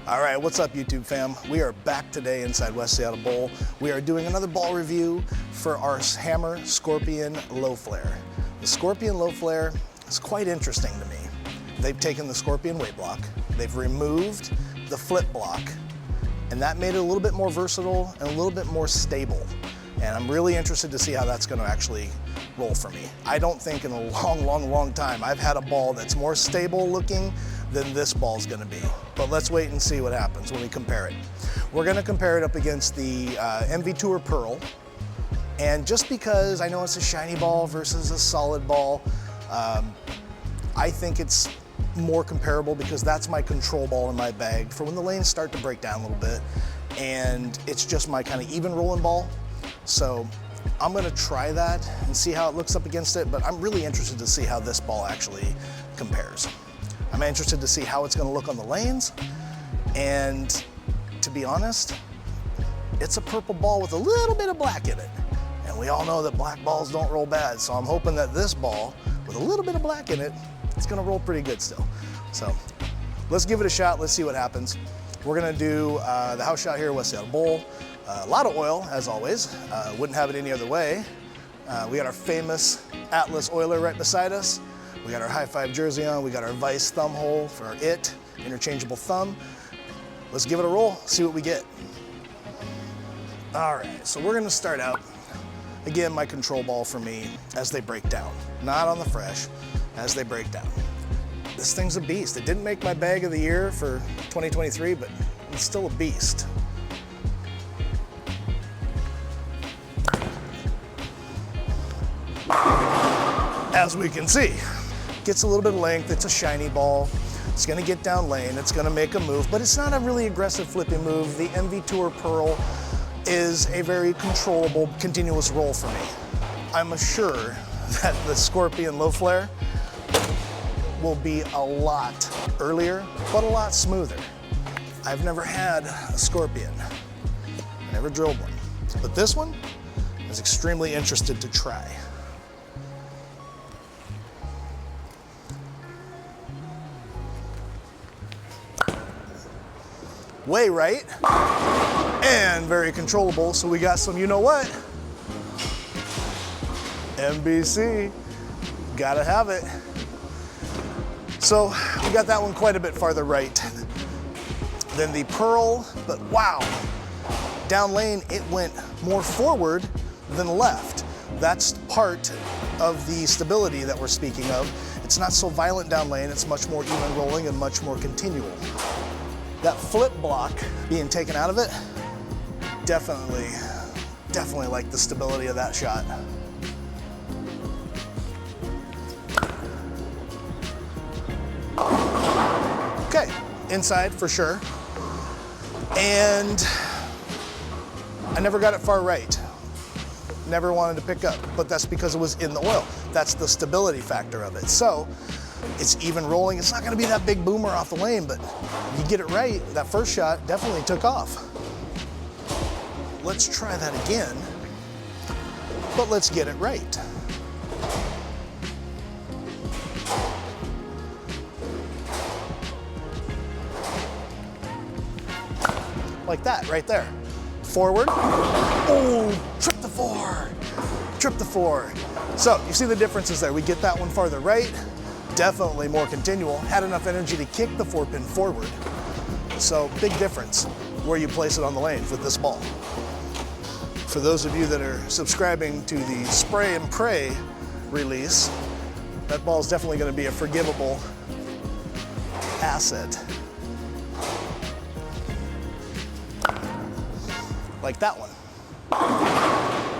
All right, what's up YouTube fam? We are back today inside West Seattle Bowl. We are doing another ball review for our Hammer Scorpion Low Flare. The Scorpion Low Flare is quite interesting to me. They've taken the Scorpion weight block, they've removed the flip block, and that made it a little bit more versatile and a little bit more stable. And I'm really interested to see how that's gonna actually roll for me. I don't think in a long time I've had a ball that's more stable looking than this ball's gonna be. But let's wait and see what happens when we compare it. We're gonna compare it up against the MV Tour Pearl. And just because I know it's a shiny ball versus a solid ball, I think it's more comparable because that's my control ball in my bag for when the lanes start to break down a little bit. And it's just my kind of even rolling ball. So I'm gonna try that and see how it looks up against it, but I'm really interested to see how this ball actually compares. I'm interested to see how it's gonna look on the lanes, and to be honest, it's a purple ball with a little bit of black in it. And we all know that black balls don't roll bad, so I'm hoping that this ball, with a little bit of black in it, it's gonna roll pretty good still. So let's give it a shot, let's see what happens. We're gonna do the house shot here at West Seattle Bowl. A lot of oil, as always. Wouldn't have it any other way. We got our famous Atlas oiler right beside us. We got our high five jersey on. We got our Vice thumb hole for our interchangeable thumb. Let's give it a roll, see what we get. All right, so we're gonna start out. Again, my control ball for me as they break down. Not on the fresh, as they break down. This thing's a beast. It didn't make my bag of the year for 2023, but it's still a beast. As we can see, gets a little bit of length, it's a shiny ball, it's gonna get down lane, it's gonna make a move, but it's not a really aggressive flipping move. The MV Tour Pearl is a very controllable, continuous roll for me. I'm sure that the Scorpion Low Flare will be a lot earlier, but a lot smoother. I've never had a Scorpion, I never drilled one, but this one I was extremely interested to try. Way right, and very controllable, so we got some, you know what? MBC, gotta have it. So we got that one quite a bit farther right than the Pearl, but wow. Down lane, it went more forward than left. That's part of the stability that we're speaking of. It's not so violent down lane, it's much more even rolling and much more continual. That flip block being taken out of it, definitely like the stability of that shot. Okay, inside for sure. And I never got it far right. Never wanted to pick up, but that's because it was in the oil. That's the stability factor of it. So it's even rolling. It's not gonna be that big boomer off the lane, but you get it right, that first shot definitely took off. Let's try that again, but let's get it right. Like that, right there. Forward, oh, trip the four, trip the four. So you see the differences there. We get that one farther right, definitely more continual, had enough energy to kick the 4-pin forward. So big difference where you place it on the lanes with this ball. For those of you that are subscribing to the Spray and Pray release, that ball is definitely going to be a forgivable asset. Like that one.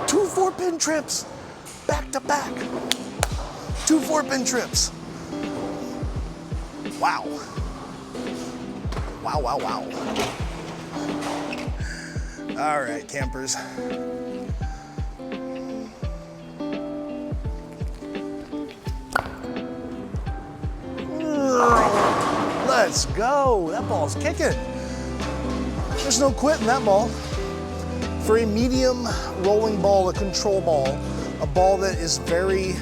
2 4-pin trips, back to back. 2 4-pin trips. Wow. Wow, wow, wow. All right, campers. Let's go. That ball's kicking. There's no quitting that ball. For a medium rolling ball, a control ball, a ball that is very,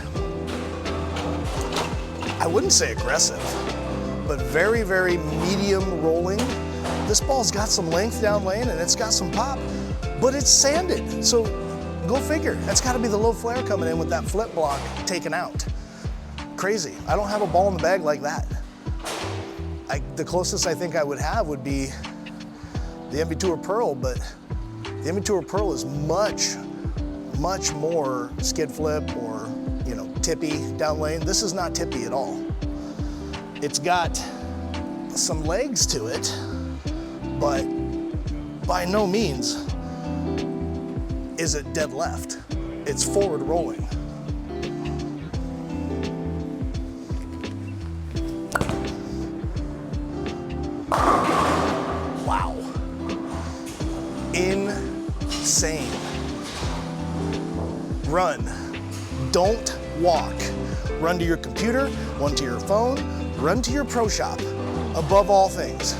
I wouldn't say aggressive, but very, very medium rolling, the This ball's got some length down lane and it's got some pop, but it's sanded. So go figure. That's gotta be the low flare coming in with that flip block taken out. Crazy. I don't have a ball in the bag like that. The closest I think I would have would be the MV Tour Pearl, but the MV Tour Pearl is much more skid flip or, you know, tippy down lane. This is not tippy at all. It's got some legs to it, but by no means is it dead left. It's forward rolling. Wow. Insane. Run. Don't walk. Run to your computer, run to your phone, run to your pro shop. Above all things,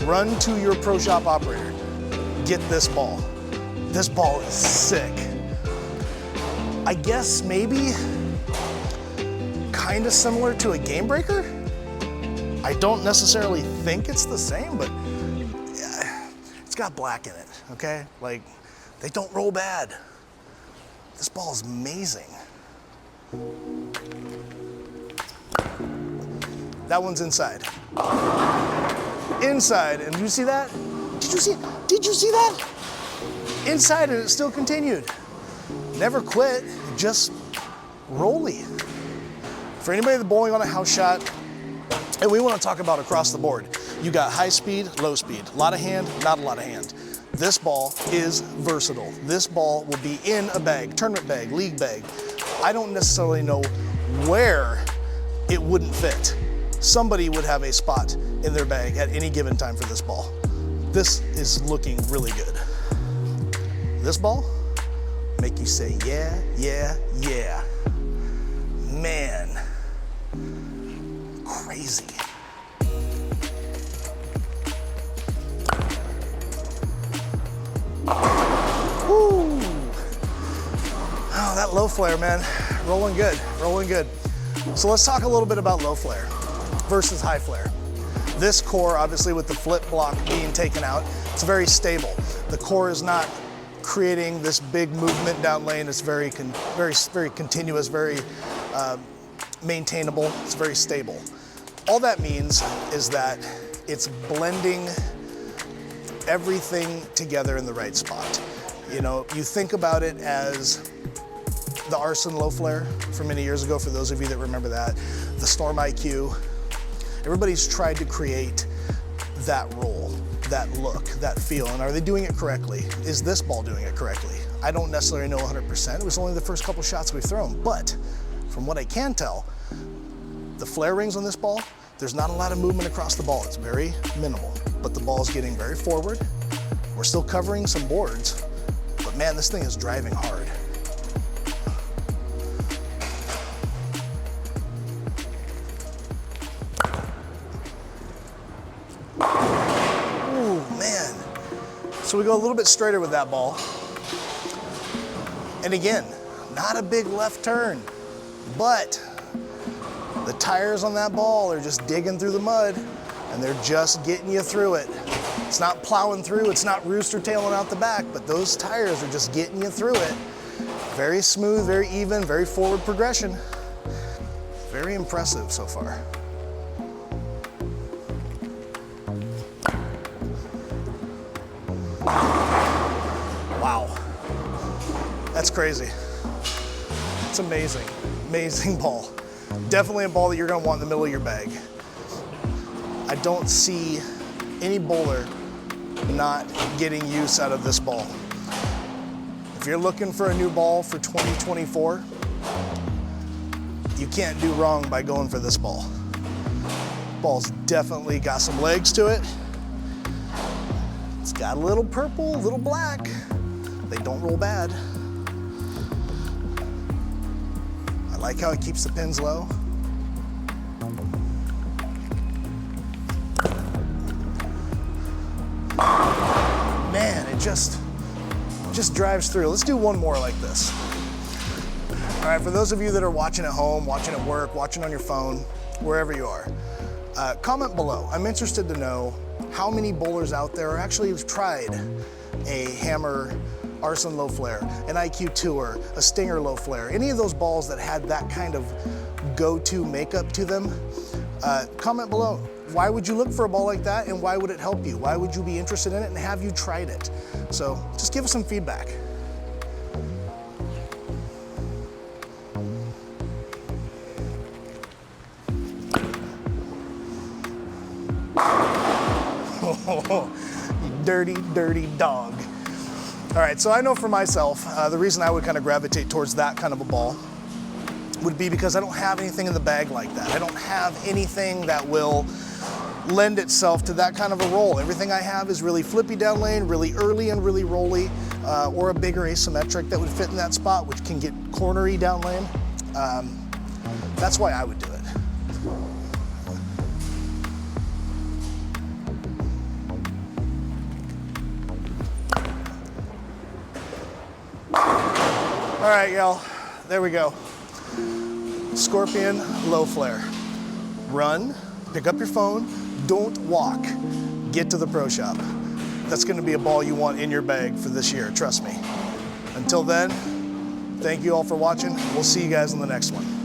run to your pro shop operator. Get this ball. This ball is sick. I guess maybe kind of similar to a Game Breaker. I don't necessarily think it's the same, but yeah, it's got black in it, okay? Like, they don't roll bad. This ball is amazing. That one's inside. Inside, and you see that? Did you see that? Inside, and it still continued. Never quit, just rolly. For anybody that's bowling on a house shot, and we want to talk about across the board, you got high speed, low speed, a lot of hand, not a lot of hand. This ball is versatile. This ball will be in a bag, tournament bag, league bag. I don't necessarily know where it wouldn't fit. Somebody would have a spot in their bag at any given time for this ball. This is looking really good. This ball, make you say, yeah, yeah, yeah. Man, crazy. Woo! Oh, that low flare, man. Rolling good, rolling good. So let's talk a little bit about low flare versus high flare. This core, obviously with the flip block being taken out, it's very stable. The core is not creating this big movement down lane. It's very continuous, very maintainable. It's very stable. All that means is that it's blending everything together in the right spot. You know, you think about it as the Arson low flare from many years ago, for those of you that remember that, the Storm IQ. Everybody's tried to create that roll, that look, that feel, and are they doing it correctly? Is this ball doing it correctly? I don't necessarily know 100%. It was only the first couple shots we've thrown, but from what I can tell, the flare rings on this ball, there's not a lot of movement across the ball. It's very minimal, but the ball's getting very forward. We're still covering some boards, but man, this thing is driving hard. So we go a little bit straighter with that ball. And again, not a big left turn, but the tires on that ball are just digging through the mud and they're just getting you through it. It's not plowing through, it's not rooster tailing out the back, but those tires are just getting you through it. Very smooth, very even, very forward progression. Very impressive so far. Wow, that's crazy. It's amazing, amazing ball. Definitely a ball that you're gonna want in the middle of your bag. I don't see any bowler not getting use out of this ball. If you're looking for a new ball for 2024, you can't do wrong by going for this ball. Ball's definitely got some legs to it. It's got a little purple, a little black. They don't roll bad. I like how it keeps the pins low. Man, it just drives through. Let's do one more like this. All right, for those of you that are watching at home, watching at work, watching on your phone, wherever you are, comment below. I'm interested to know how many bowlers out there actually have tried a Hammer Arsenal low flare, an IQ Tour, a Stinger low flare, any of those balls that had that kind of go-to makeup to them? Comment below. Why would you look for a ball like that, and why would it help you? Why would you be interested in it, and have you tried it? So just give us some feedback. You dirty, dirty dog. All right, so I know for myself, the reason I would kind of gravitate towards that kind of a ball would be because I don't have anything in the bag like that. I don't have anything that will lend itself to that kind of a roll. Everything I have is really flippy down lane, really early and really rolly, or a bigger asymmetric that would fit in that spot, which can get cornery down lane. That's why I would do it. All right, y'all, there we go. Scorpion low flare. Run, pick up your phone, don't walk. Get to the pro shop. That's gonna be a ball you want in your bag for this year, trust me. Until then, thank you all for watching. We'll see you guys in the next one.